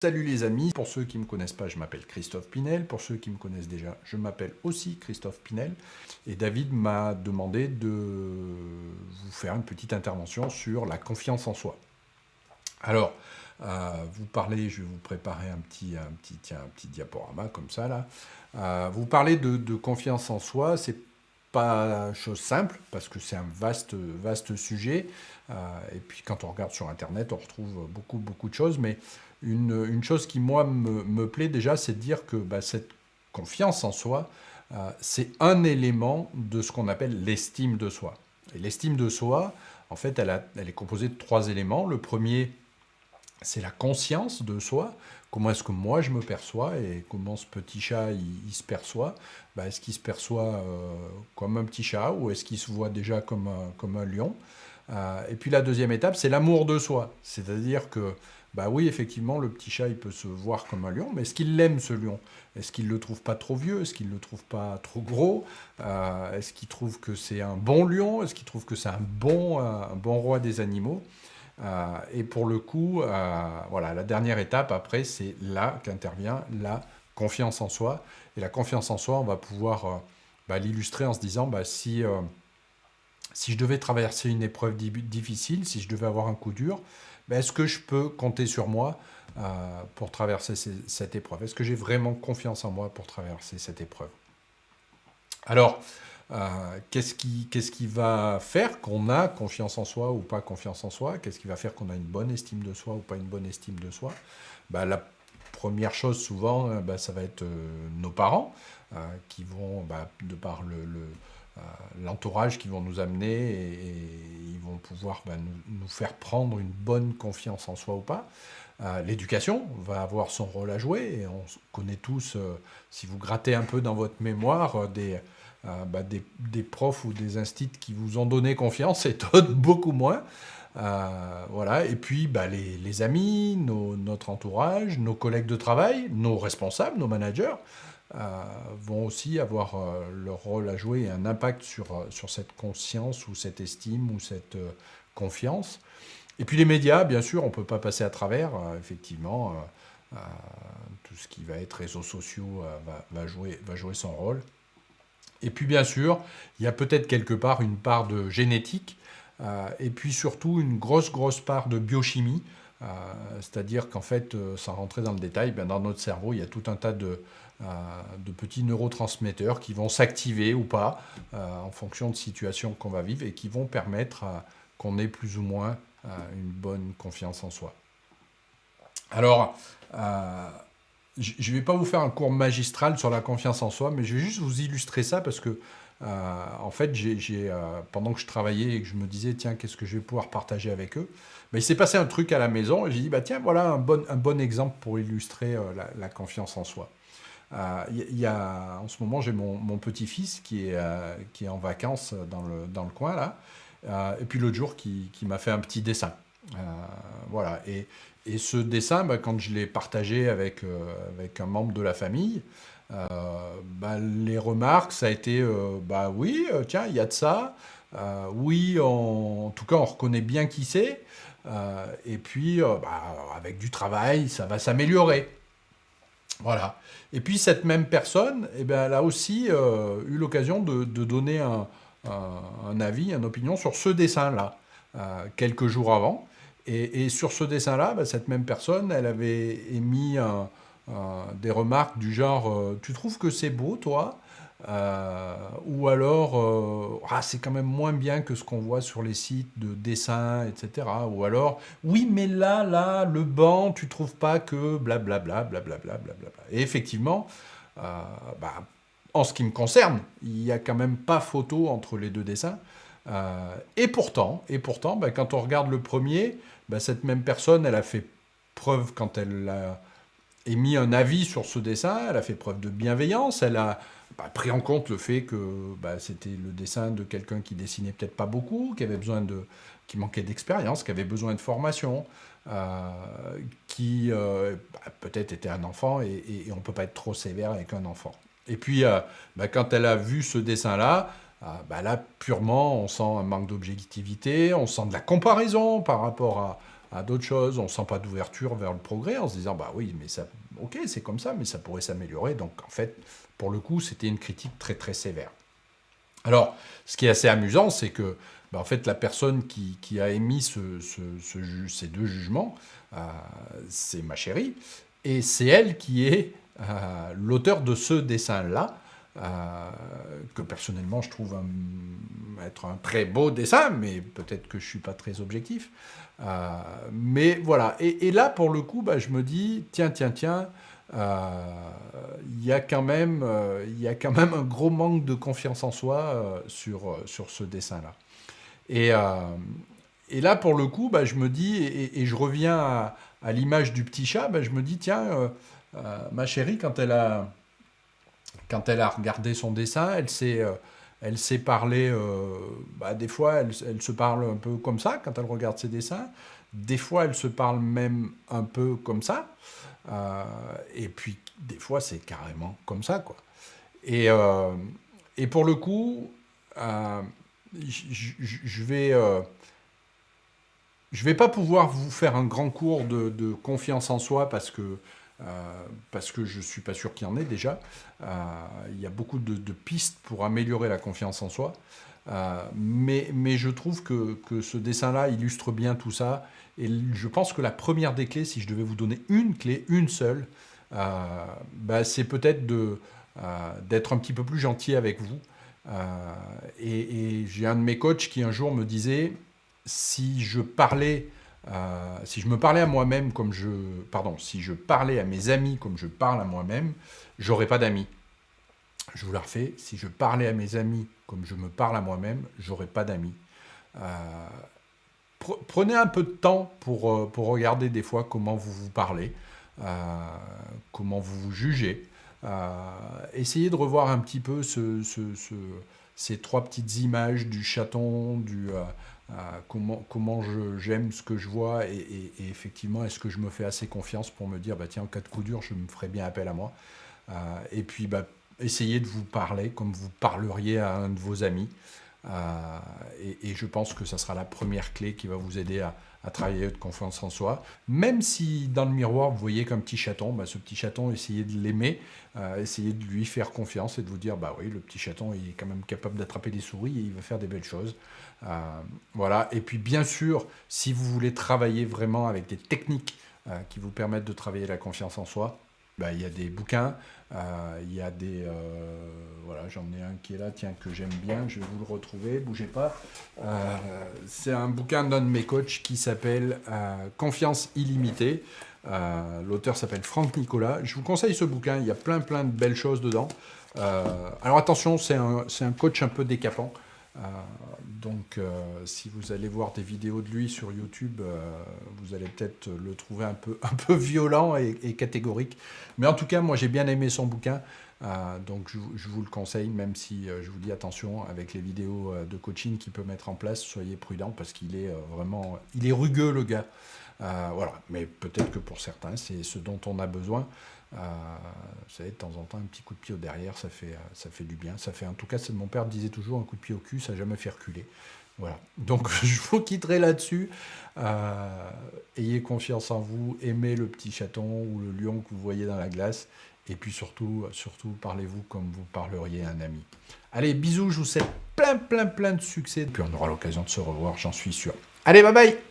Salut les amis, pour ceux qui ne me connaissent pas, je m'appelle Christophe Pinel. Pour ceux qui me connaissent déjà, je m'appelle aussi Christophe Pinel. Et David m'a demandé de vous faire une petite intervention sur la confiance en soi. Alors, je vais vous préparer un petit diaporama comme ça là. Vous parlez de confiance en soi, c'est pas chose simple parce que c'est un vaste sujet. Et puis quand on regarde sur Internet, on retrouve beaucoup de choses. Mais une chose qui moi me plaît déjà, c'est de dire que cette confiance en soi, c'est un élément de ce qu'on appelle l'estime de soi. Et l'estime de soi, en fait, elle est composée de trois éléments. Le premier, c'est la conscience de soi. Comment est-ce que moi je me perçois et comment ce petit chat il se perçoit. Est-ce qu'il se perçoit comme un petit chat ou est-ce qu'il se voit déjà comme un lion. Et puis la deuxième étape, c'est l'amour de soi. C'est-à-dire que, oui, effectivement, le petit chat, il peut se voir comme un lion, mais est-ce qu'il l'aime ce lion? Est-ce qu'il ne le trouve pas trop vieux? Est-ce qu'il ne le trouve pas trop gros? Est-ce qu'il trouve que c'est un bon lion? Est-ce qu'il trouve que c'est un bon roi des animaux? Et pour le coup, voilà, la dernière étape après, c'est là qu'intervient la confiance en soi. Et la confiance en soi, on va pouvoir l'illustrer en se disant, si je devais traverser une épreuve difficile, si je devais avoir un coup dur, est-ce que je peux compter sur moi pour traverser cette épreuve? Est-ce que j'ai vraiment confiance en moi pour traverser cette épreuve? Alors, qu'est-ce qui va faire qu'on a confiance en soi ou pas confiance en soi? Qu'est-ce qui va faire qu'on a une bonne estime de soi ou pas une bonne estime de soi? La première chose, souvent, ça va être nos parents qui vont, de par l'entourage, qui vont nous amener et ils vont pouvoir nous faire prendre une bonne confiance en soi ou pas. L'éducation va avoir son rôle à jouer et on connaît tous, si vous grattez un peu dans votre mémoire, des profs ou des instits qui vous ont donné confiance et d'autres beaucoup moins. Voilà. Et puis les amis, notre entourage, nos collègues de travail, nos responsables, nos managers vont aussi avoir leur rôle à jouer et un impact sur cette conscience ou cette estime ou cette confiance. Et puis les médias, bien sûr, on ne peut pas passer à travers, effectivement, tout ce qui va être réseaux sociaux va jouer son rôle. Et puis bien sûr, il y a peut-être quelque part une part de génétique, et puis surtout une grosse part de biochimie, c'est-à-dire qu'en fait, sans rentrer dans le détail, dans notre cerveau, il y a tout un tas de petits neurotransmetteurs qui vont s'activer ou pas en fonction de situations qu'on va vivre et qui vont permettre qu'on ait plus ou moins une bonne confiance en soi. Alors, je ne vais pas vous faire un cours magistral sur la confiance en soi, mais je vais juste vous illustrer ça parce que, en fait, pendant que je travaillais et que je me disais, tiens, qu'est-ce que je vais pouvoir partager avec eux, il s'est passé un truc à la maison et j'ai dit, tiens, voilà un bon exemple pour illustrer la confiance en soi. En ce moment, j'ai mon petit-fils qui est en vacances dans le coin, là, et puis l'autre jour, qui m'a fait un petit dessin. Voilà. Et ce dessin, quand je l'ai partagé avec un membre de la famille, les remarques, ça a été, oui, tiens, il y a de ça. Oui, en tout cas, on reconnaît bien qui c'est. Et puis, avec du travail, ça va s'améliorer. Voilà. Et puis, cette même personne, elle a aussi eu l'occasion de donner un avis, une opinion sur ce dessin-là, quelques jours avant. Et sur ce dessin-là, cette même personne, elle avait émis des remarques du genre tu trouves que c'est beau, toi? Ou alors c'est quand même moins bien que ce qu'on voit sur les sites de dessins, etc. Ou alors oui, mais là, le banc, tu trouves pas que blablabla, blablabla, blablabla. Et effectivement, euh, bah, en ce qui me concerne, il n'y a quand même pas photo entre les deux dessins. Et pourtant, quand on regarde le premier, cette même personne, elle a fait preuve, quand elle a émis un avis sur ce dessin, elle a fait preuve de bienveillance, elle a pris en compte le fait que c'était le dessin de quelqu'un qui dessinait peut-être pas beaucoup, qui manquait d'expérience, qui avait besoin de formation, euh, qui peut-être était un enfant et on ne peut pas être trop sévère avec un enfant. Et puis, quand elle a vu ce dessin-là, là, purement, on sent un manque d'objectivité, on sent de la comparaison par rapport à d'autres choses, on ne sent pas d'ouverture vers le progrès en se disant, bah oui, mais ça, ok, c'est comme ça, mais ça pourrait s'améliorer. Donc en fait, pour le coup, c'était une critique très très sévère. Alors, ce qui est assez amusant, c'est que en fait, la personne qui a émis ces deux jugements, c'est ma chérie, et c'est elle qui est l'auteur de ce dessin-là, que personnellement je trouve être un très beau dessin, mais peut-être que je ne suis pas très objectif. Mais voilà, et là pour le coup, je me dis, tiens, il y a quand même un gros manque de confiance en soi sur ce dessin-là. Et, et là, pour le coup, je me dis, et je reviens à l'image du petit chat, je me dis, tiens, ma chérie, quand elle a regardé son dessin, elle s'est parlé, des fois, elle se parle un peu comme ça quand elle regarde ses dessins. Des fois, elle se parle même un peu comme ça. Et puis, des fois, c'est carrément comme ça, quoi. Et, euh, et pour le coup, je vais... je vais pas pouvoir vous faire un grand cours de confiance en soi parce que je suis pas sûr qu'il y en ait déjà. Il y a beaucoup de pistes pour améliorer la confiance en soi. Mais je trouve que ce dessin-là illustre bien tout ça. Et je pense que la première des clés, si je devais vous donner une clé, une seule, c'est peut-être d'être un petit peu plus gentil avec vous. Et j'ai un de mes coachs qui un jour me disait, si je parlais, si je me parlais à moi-même comme si je parlais à mes amis comme je parle à moi-même, j'aurais pas d'amis. Je vous la refais, si je parlais à mes amis comme je me parle à moi-même, j'aurais pas d'amis. Euh, Prenez un peu de temps pour regarder des fois comment vous vous parlez, comment vous vous jugez. Essayez de revoir un petit peu ces trois petites images du chaton, comment j'aime ce que je vois et effectivement, est-ce que je me fais assez confiance pour me dire, tiens, en cas de coup dur, je me ferai bien appel à moi. Et puis, essayez de vous parler comme vous parleriez à un de vos amis. Et je pense que ça sera la première clé qui va vous aider à travailler votre confiance en soi. Même si dans le miroir, vous voyez qu'un petit chaton, ce petit chaton, essayez de l'aimer, essayez de lui faire confiance et de vous dire, oui, le petit chaton, il est quand même capable d'attraper des souris et il va faire des belles choses. Voilà. Et puis, bien sûr, si vous voulez travailler vraiment avec des techniques qui vous permettent de travailler la confiance en soi, il y a des bouquins, il y a des... voilà, j'en ai un qui est là, tiens, que j'aime bien, je vais vous le retrouver, bougez pas. C'est un bouquin d'un de mes coachs qui s'appelle Confiance illimitée. L'auteur s'appelle Franck Nicolas. Je vous conseille ce bouquin, il y a plein de belles choses dedans. Alors attention, c'est un coach un peu décapant. Donc si vous allez voir des vidéos de lui sur YouTube, vous allez peut-être le trouver un peu violent et catégorique. Mais en tout cas, moi j'ai bien aimé son bouquin, donc je vous le conseille, même si je vous dis attention avec les vidéos de coaching qu'il peut mettre en place, soyez prudents parce qu'il est vraiment... Il est rugueux le gars. Voilà, mais peut-être que pour certains, c'est ce dont on a besoin. Vous savez, de temps en temps, un petit coup de pied au derrière, ça fait du bien. Ça fait, en tout cas, mon père disait toujours, un coup de pied au cul, ça n'a jamais fait reculer. Voilà. Donc, je vous quitterai là-dessus. Ayez confiance en vous, aimez le petit chaton ou le lion que vous voyez dans la glace. Et puis surtout, parlez-vous comme vous parleriez à un ami. Allez, bisous, je vous souhaite plein de succès. Puis on aura l'occasion de se revoir, j'en suis sûr. Allez, bye bye!